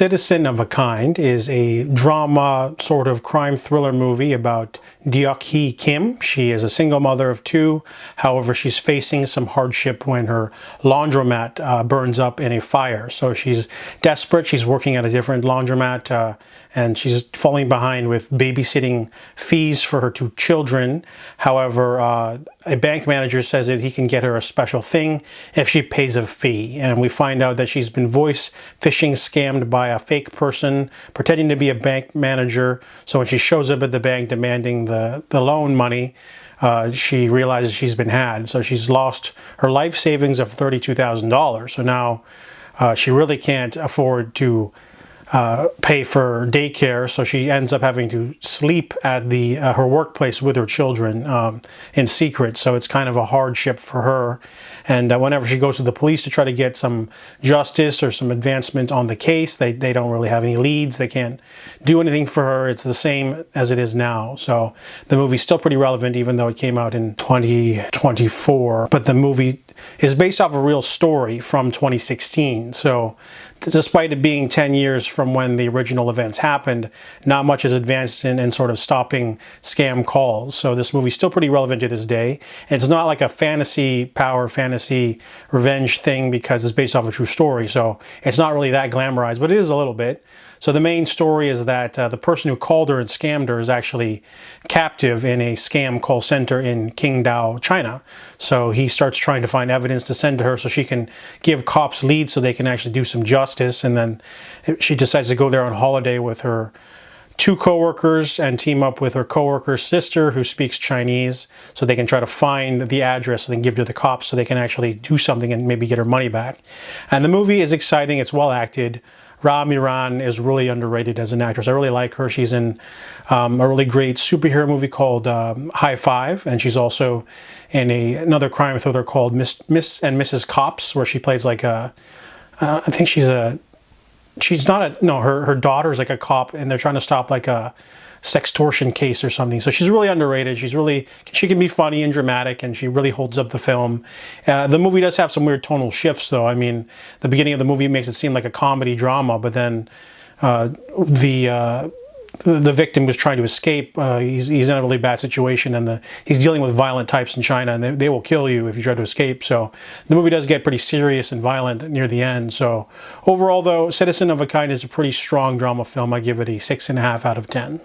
Citizen of a Kind is a drama sort of crime thriller movie about Deok-hee Kim. She is a single mother of two. However, she's facing some hardship when her laundromat burns up in a fire. So she's desperate. She's working at a different laundromat and she's falling behind with babysitting fees for her two children. However, a bank manager says that he can get her a special thing if she pays a fee. And we find out that she's been voice phishing scammed by a fake person pretending to be a bank manager. So when she shows up at the bank demanding the loan money, she realizes she's been had. So she's lost her life savings of $32,000. So now she really can't afford to pay for daycare, so she ends up having to sleep at her workplace with her children in secret. So it's kind of a hardship for her. And whenever she goes to the police to try to get some justice or some advancement on the case, they don't really have any leads. They can't do anything for her. It's the same as it is now. So the movie's still pretty relevant, even though it came out in 2024. But the movie is based off a real story from 2016. So despite it being 10 years from when the original events happened, not much has advanced in sort of stopping scam calls. So this movie's still pretty relevant to this day. It's not like a fantasy revenge thing because it's based off a true story. So it's not really that glamorized, but it is a little bit. So the main story is that the person who called her and scammed her is actually captive in a scam call center in Qingdao, China. So he starts trying to find evidence to send to her so she can give cops leads so they can actually do some justice. And then she decides to go there on holiday with her two coworkers and team up with her coworker's sister who speaks Chinese so they can try to find the address and then give it to the cops so they can actually do something and maybe get her money back. And the movie is exciting. It's well acted. Hye-ran is really underrated as an actress. I really like her. She's in a really great superhero movie called High Five, and she's also in another crime thriller called Miss and Mrs. Cops, where she plays like a, I think her daughter's like a cop, and they're trying to stop like a sextortion case or something. So she's really underrated. She can be funny and dramatic, and she really holds up the film. The movie does have some weird tonal shifts though. I mean, the beginning of the movie makes it seem like a comedy drama, but then the victim was trying to escape. He's in a really bad situation, and he's dealing with violent types in China, and they will kill you if you try to escape. So the movie does get pretty serious and violent near the end. So overall though, Citizen of a Kind is a pretty strong drama film. I give it a 6.5 out of 10.